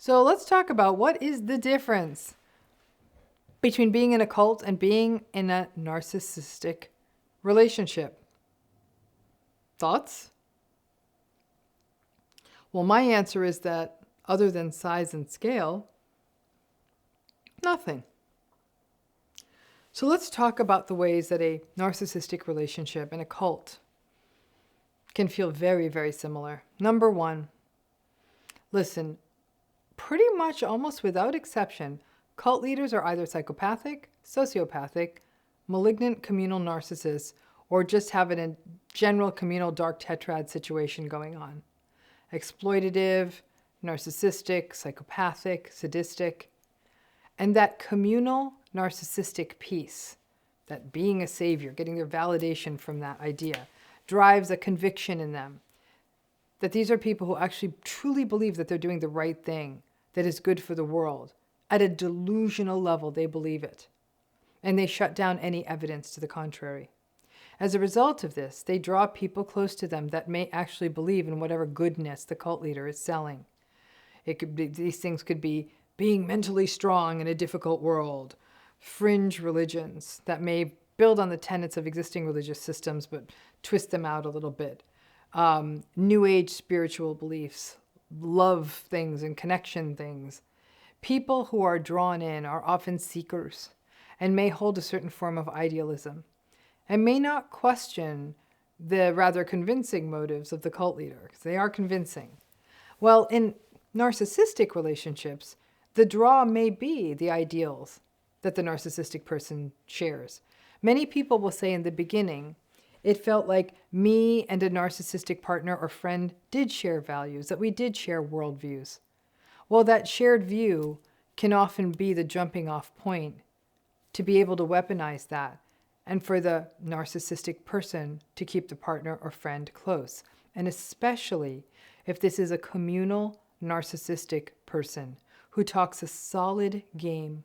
So let's talk about what is the difference between being in a cult and being in a narcissistic relationship. Thoughts? Well, my answer is that other than size and scale, nothing. So let's talk about the ways that a narcissistic relationship and a cult can feel very, very similar. Number one, listen, pretty much almost without exception, cult leaders are either psychopathic, sociopathic, malignant communal narcissists, or just have a general communal dark tetrad situation going on. Exploitative, narcissistic, psychopathic, sadistic. And that communal narcissistic piece, that being a savior, getting their validation from that idea, drives a conviction in them that these are people who actually truly believe that they're doing the right thing, that is good for the world. At a delusional level, they believe it. And they shut down any evidence to the contrary. As a result of this, they draw people close to them that may actually believe in whatever goodness the cult leader is selling. It could be, these things could be being mentally strong in a difficult world, fringe religions that may build on the tenets of existing religious systems but twist them out a little bit, New Age spiritual beliefs, love things and connection things. People who are drawn in are often seekers and may hold a certain form of idealism and may not question the rather convincing motives of the cult leader, because they are convincing. Well, in narcissistic relationships, the draw may be the ideals that the narcissistic person shares. Many people will say in the beginning, it felt like me and a narcissistic partner or friend did share values, that we did share worldviews. Well, that shared view can often be the jumping off point to be able to weaponize that and for the narcissistic person to keep the partner or friend close. And especially if this is a communal narcissistic person who talks a solid game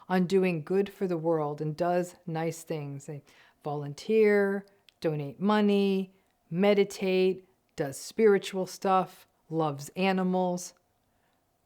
on doing good for the world and does nice things. They volunteer, donate money, meditate, does spiritual stuff, loves animals.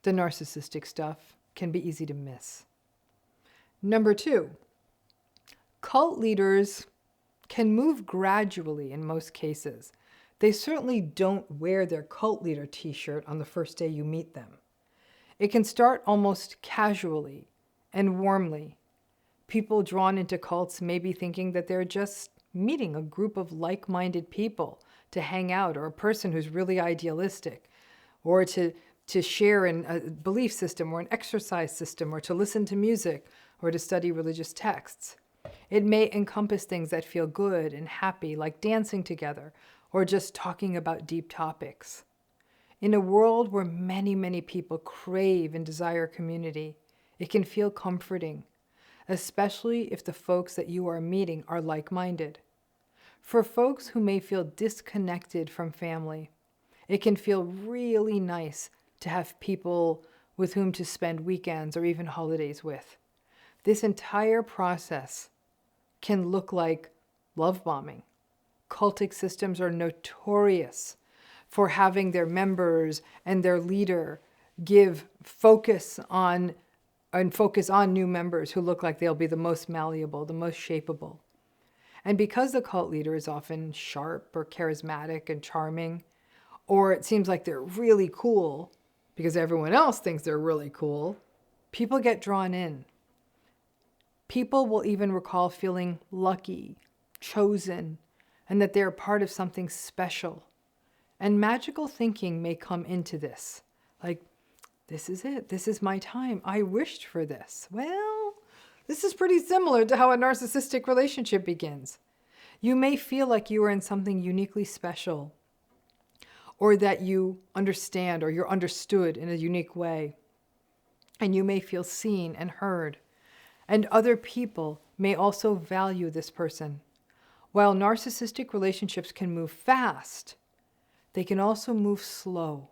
The narcissistic stuff can be easy to miss. Number two, cult leaders can move gradually in most cases. They certainly don't wear their cult leader t-shirt on the first day you meet them. It can start almost casually and warmly. People drawn into cults may be thinking that they're just meeting a group of like-minded people to hang out, or a person who's really idealistic, or to share in a belief system or an exercise system, or to listen to music, or to study religious texts. It may encompass things that feel good and happy, like dancing together, or just talking about deep topics. In a world where many, many people crave and desire community, it can feel comforting, especially if the folks that you are meeting are like-minded. For folks who may feel disconnected from family, it can feel really nice to have people with whom to spend weekends or even holidays with. This entire process can look like love bombing. Cultic systems are notorious for having their members and their leader give focus on new members who look like they'll be the most malleable, the most shapeable. And because the cult leader is often sharp or charismatic and charming, or it seems like they're really cool because everyone else thinks they're really cool, people get drawn in. People will even recall feeling lucky, chosen, and that they're part of something special. And magical thinking may come into this. Like, this is it. This is my time. I wished for this. Well, this is pretty similar to how a narcissistic relationship begins. You may feel like you are in something uniquely special, or that you understand or you're understood in a unique way. And you may feel seen and heard. And other people may also value this person. While narcissistic relationships can move fast, they can also move slow,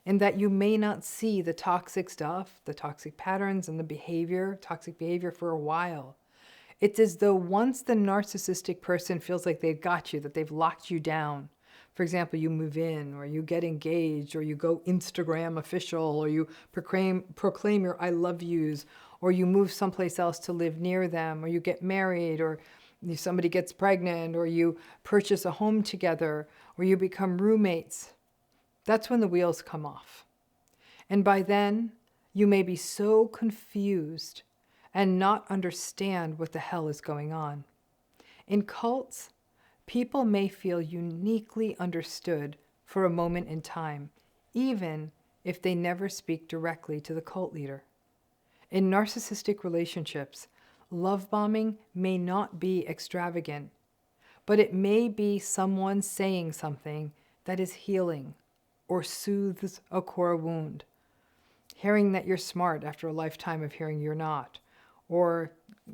in that you may not see the toxic stuff, the toxic patterns and the toxic behavior for a while. It's as though once the narcissistic person feels like they've got you, that they've locked you down For example, you move in, or you get engaged, or you go Instagram official, or you proclaim your I love yous, or you move someplace else to live near them, or you get married, or somebody gets pregnant, or you purchase a home together, or you become roommates. That's when the wheels come off. And by then, you may be so confused and not understand what the hell is going on. In cults, people may feel uniquely understood for a moment in time, even if they never speak directly to the cult leader. In narcissistic relationships, love bombing may not be extravagant, but it may be someone saying something that is healing or soothes a core wound. Hearing that you're smart after a lifetime of hearing you're not, or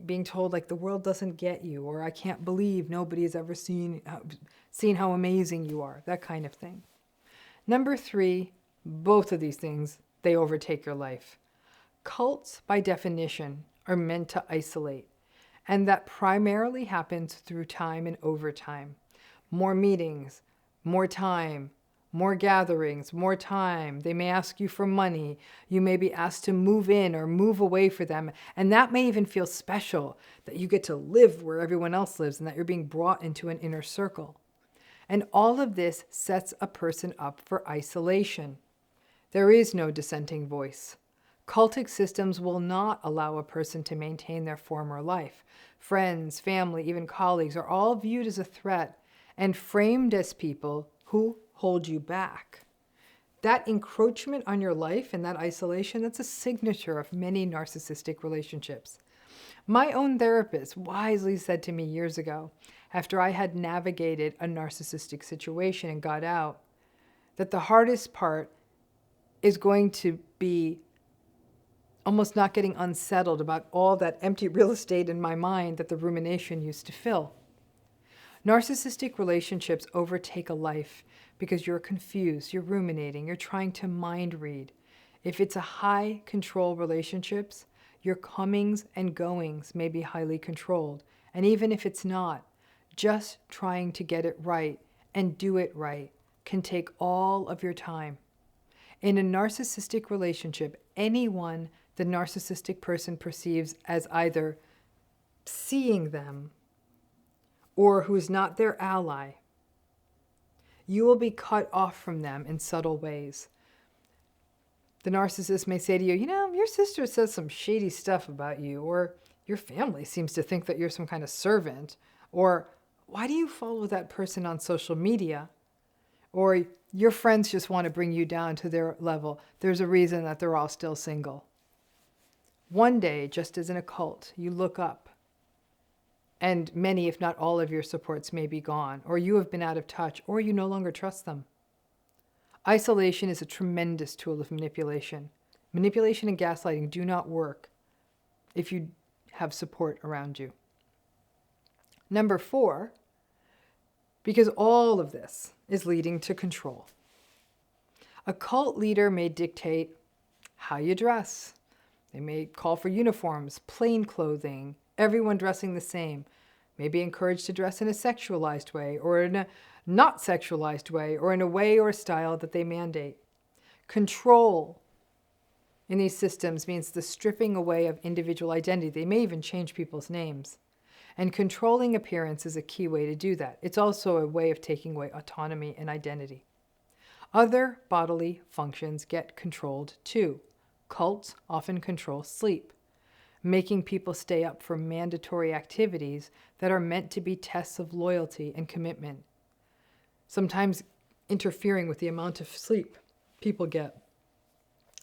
being told like the world doesn't get you, or I can't believe nobody has ever seen how amazing you are, that kind of thing. Number 3, both of these things, they overtake your life. Cults, by definition, are meant to isolate, and that primarily happens through time and overtime. More meetings, more time, more gatherings, more time. They may ask you for money. You may be asked to move in or move away for them. And that may even feel special, that you get to live where everyone else lives and that you're being brought into an inner circle. And all of this sets a person up for isolation. There is no dissenting voice. Cultic systems will not allow a person to maintain their former life. Friends, family, even colleagues are all viewed as a threat and framed as people who hold you back. That encroachment on your life and that isolation, that's a signature of many narcissistic relationships. My own therapist wisely said to me years ago, after I had navigated a narcissistic situation and got out, that the hardest part is going to be almost not getting unsettled about all that empty real estate in my mind that the rumination used to fill. Narcissistic relationships overtake a life because you're confused, you're ruminating, you're trying to mind read. If it's a high control relationships, your comings and goings may be highly controlled. And even if it's not, just trying to get it right and do it right can take all of your time. In a narcissistic relationship, anyone the narcissistic person perceives as either seeing them or who is not their ally, you will be cut off from them in subtle ways. The narcissist may say to you, your sister says some shady stuff about you, or your family seems to think that you're some kind of servant, or why do you follow that person on social media? Or your friends just want to bring you down to their level. There's a reason that they're all still single. One day, just as in a cult, you look up, and many, if not all of your supports may be gone, or you have been out of touch, or you no longer trust them. Isolation is a tremendous tool of manipulation. Manipulation and gaslighting do not work if you have support around you. Number 4, because all of this is leading to control. A cult leader may dictate how you dress. They may call for uniforms, plain clothing, everyone dressing the same, may be encouraged to dress in a sexualized way or in a not sexualized way or in a way or style that they mandate. Control in these systems means the stripping away of individual identity. They may even change people's names. And controlling appearance is a key way to do that. It's also a way of taking away autonomy and identity. Other bodily functions get controlled too. Cults often control sleep, making people stay up for mandatory activities that are meant to be tests of loyalty and commitment, sometimes interfering with the amount of sleep people get.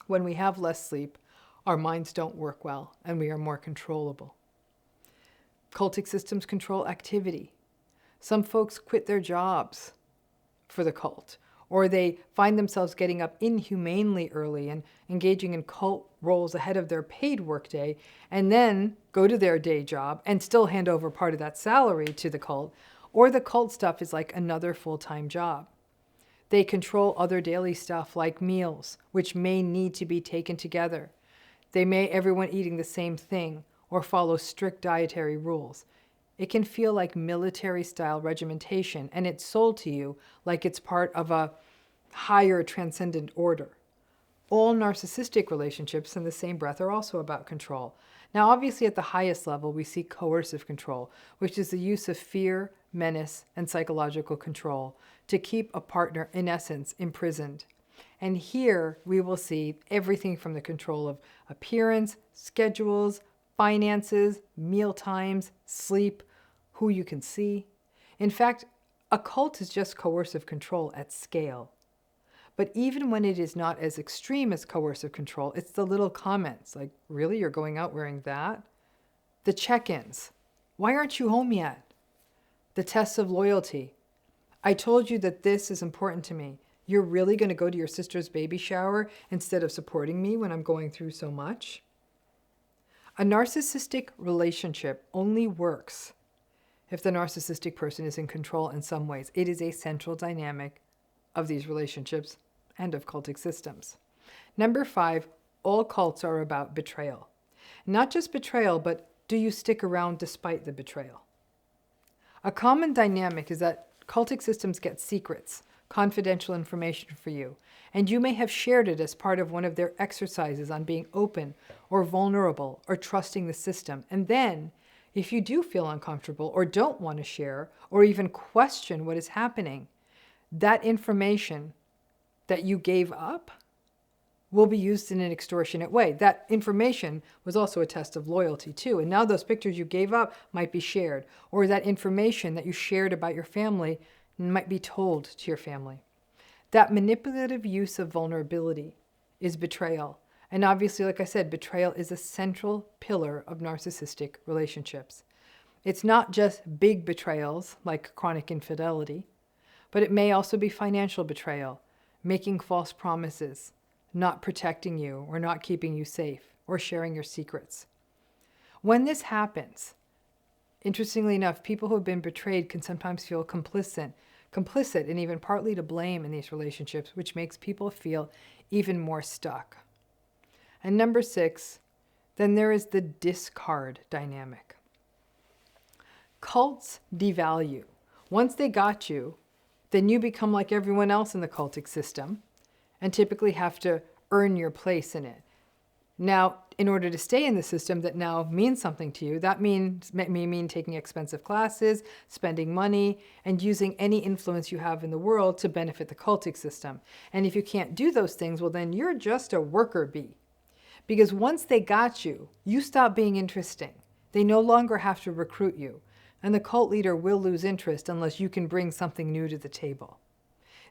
When we have less sleep, our minds don't work well, and we are more controllable. Cultic systems control activity. Some folks quit their jobs for the cult, or they find themselves getting up inhumanely early and engaging in cult roles ahead of their paid workday, and then go to their day job and still hand over part of that salary to the cult, or the cult stuff is like another full-time job. They control other daily stuff like meals, which may need to be taken together. They may everyone eating the same thing or follow strict dietary rules. It can feel like military-style regimentation, and it's sold to you like it's part of a higher transcendent order. All narcissistic relationships in the same breath are also about control. Now, obviously, at the highest level, we see coercive control, which is the use of fear, menace, and psychological control to keep a partner, in essence, imprisoned. And here we will see everything from the control of appearance, schedules, finances, meal times, sleep, who you can see. In fact, a cult is just coercive control at scale. But even when it is not as extreme as coercive control, it's the little comments like, really, you're going out wearing that? The check-ins. Why aren't you home yet? The tests of loyalty. I told you that this is important to me. You're really going to go to your sister's baby shower instead of supporting me when I'm going through so much? A narcissistic relationship only works if the narcissistic person is in control in some ways. It is a central dynamic of these relationships and of cultic systems. Number 5, all cults are about betrayal. Not just betrayal, but do you stick around despite the betrayal? A common dynamic is that cultic systems get secrets, confidential information for you, and you may have shared it as part of one of their exercises on being open or vulnerable or trusting the system. And then, if you do feel uncomfortable or don't want to share or even question what is happening, that information that you gave up will be used in an extortionate way. That information was also a test of loyalty too. And now those pictures you gave up might be shared, or that information that you shared about your family might be told to your family. That manipulative use of vulnerability is betrayal. And obviously, like I said, betrayal is a central pillar of narcissistic relationships. It's not just big betrayals like chronic infidelity, but it may also be financial betrayal, making false promises, not protecting you or not keeping you safe, or sharing your secrets. When this happens, interestingly enough, people who have been betrayed can sometimes feel complicit and even partly to blame in these relationships, which makes people feel even more stuck. And number 6, then there is the discard dynamic. Cults devalue. Once they got you, then you become like everyone else in the cultic system and typically have to earn your place in it. Now, in order to stay in the system that now means something to you, that may mean taking expensive classes, spending money, and using any influence you have in the world to benefit the cultic system. And if you can't do those things, well, then you're just a worker bee. Because once they got you, you stop being interesting. They no longer have to recruit you. And the cult leader will lose interest unless you can bring something new to the table.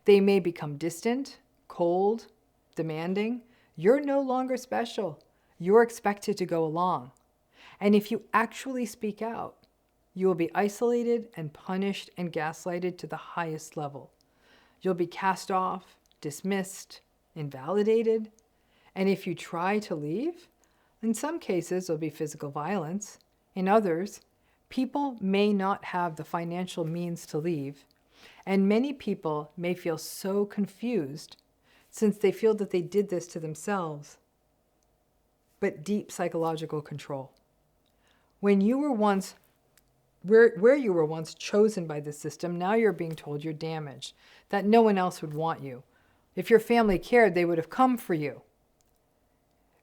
They may become distant, cold, demanding. You're no longer special. You're expected to go along. And if you actually speak out, you will be isolated and punished and gaslighted to the highest level. You'll be cast off, dismissed, invalidated. And if you try to leave, in some cases there'll be physical violence. In others, people may not have the financial means to leave, and many people may feel so confused since they feel that they did this to themselves. But deep psychological control. When you were once, where you were once chosen by the system, now you're being told you're damaged, that no one else would want you. If your family cared, they would have come for you.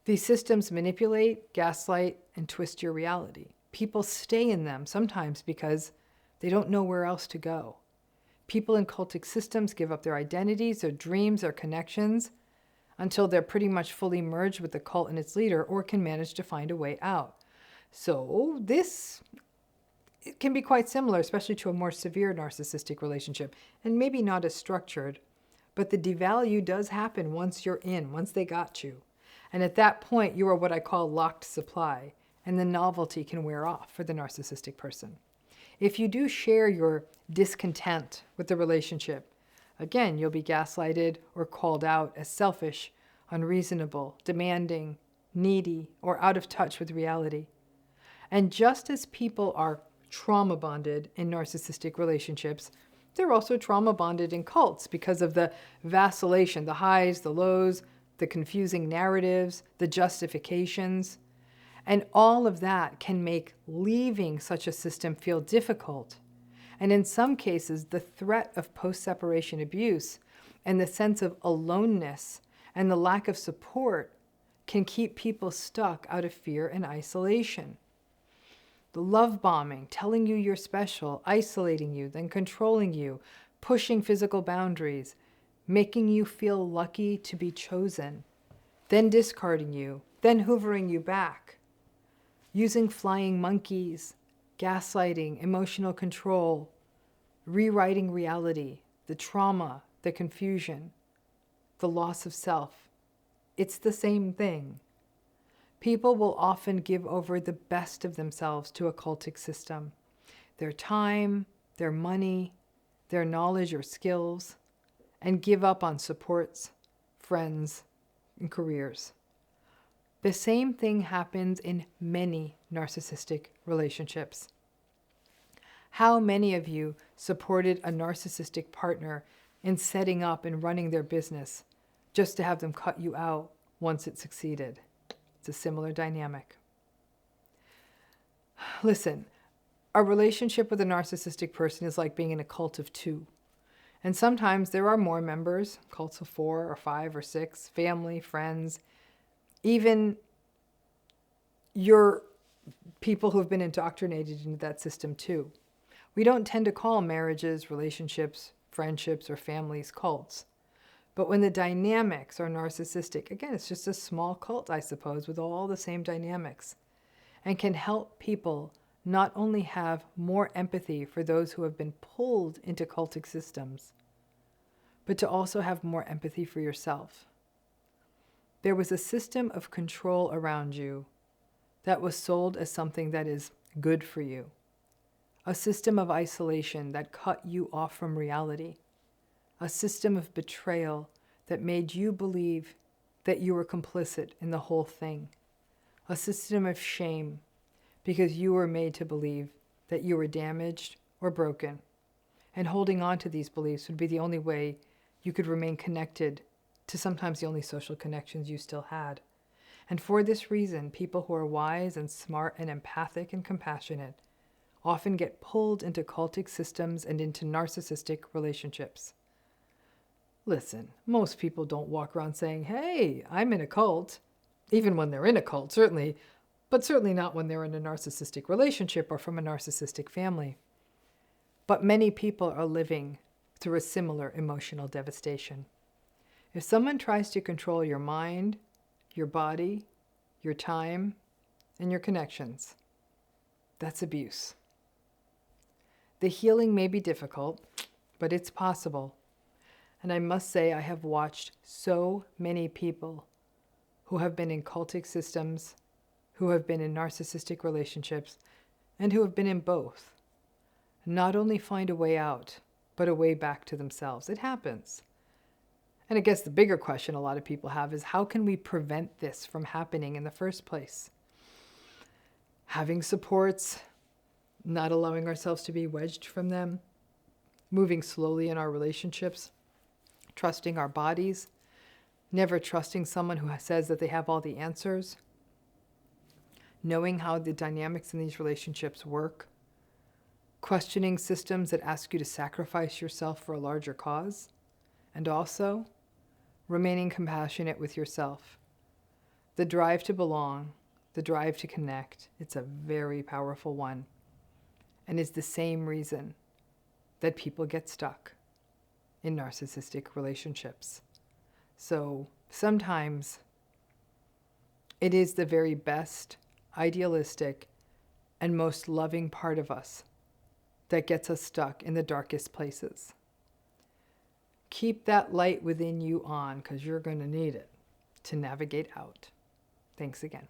These systems manipulate, gaslight, and twist your reality. People stay in them sometimes because they don't know where else to go. People in cultic systems give up their identities, their dreams, their connections until they're pretty much fully merged with the cult and its leader, or can manage to find a way out. So it can be quite similar, especially to a more severe narcissistic relationship, and maybe not as structured, but the devalue does happen once you're in, once they got you. And at that point, you are what I call locked supply, and the novelty can wear off for the narcissistic person. If you do share your discontent with the relationship, again, you'll be gaslighted or called out as selfish, unreasonable, demanding, needy, or out of touch with reality. And just as people are trauma bonded in narcissistic relationships, they're also trauma bonded in cults because of the vacillation, the highs, the lows, the confusing narratives, the justifications. And all of that can make leaving such a system feel difficult. And in some cases, the threat of post-separation abuse and the sense of aloneness and the lack of support can keep people stuck out of fear and isolation. The love bombing, telling you you're special, isolating you, then controlling you, pushing physical boundaries, making you feel lucky to be chosen, then discarding you, then hoovering you back, using flying monkeys, gaslighting, emotional control, rewriting reality, the trauma, the confusion, the loss of self. It's the same thing. People will often give over the best of themselves to a cultic system. Their time, their money, their knowledge or skills, and give up on supports, friends, and careers. The same thing happens in many narcissistic relationships. How many of you supported a narcissistic partner in setting up and running their business just to have them cut you out once it succeeded? It's a similar dynamic. Listen, a relationship with a narcissistic person is like being in a cult of two. And sometimes there are more members, cults of 4 or 5 or 6, family, friends, even your people who have been indoctrinated into that system too. We don't tend to call marriages, relationships, friendships, or families cults. But when the dynamics are narcissistic, again, it's just a small cult, I suppose, with all the same dynamics, and can help people not only have more empathy for those who have been pulled into cultic systems, but to also have more empathy for yourself. There was a system of control around you that was sold as something that is good for you, a system of isolation that cut you off from reality, a system of betrayal that made you believe that you were complicit in the whole thing, a system of shame because you were made to believe that you were damaged or broken, and holding on to these beliefs would be the only way you could remain connected to sometimes the only social connections you still had. And for this reason, people who are wise and smart and empathic and compassionate often get pulled into cultic systems and into narcissistic relationships. Listen, most people don't walk around saying, hey, I'm in a cult, even when they're in a cult, certainly, but certainly not when they're in a narcissistic relationship or from a narcissistic family. But many people are living through a similar emotional devastation. If someone tries to control your mind, your body, your time, and your connections, that's abuse. The healing may be difficult, but it's possible. And I must say, I have watched so many people who have been in cultic systems, who have been in narcissistic relationships, and who have been in both, not only find a way out, but a way back to themselves. It happens. And I guess the bigger question a lot of people have is, how can we prevent this from happening in the first place? Having supports, not allowing ourselves to be wedged from them, moving slowly in our relationships, trusting our bodies, never trusting someone who says that they have all the answers, knowing how the dynamics in these relationships work, questioning systems that ask you to sacrifice yourself for a larger cause, and also remaining compassionate with yourself. The drive to belong, the drive to connect, it's a very powerful one, and is the same reason that people get stuck in narcissistic relationships. So sometimes it is the very best, idealistic, and most loving part of us that gets us stuck in the darkest places. Keep that light within you on, because you're going to need it to navigate out. Thanks again.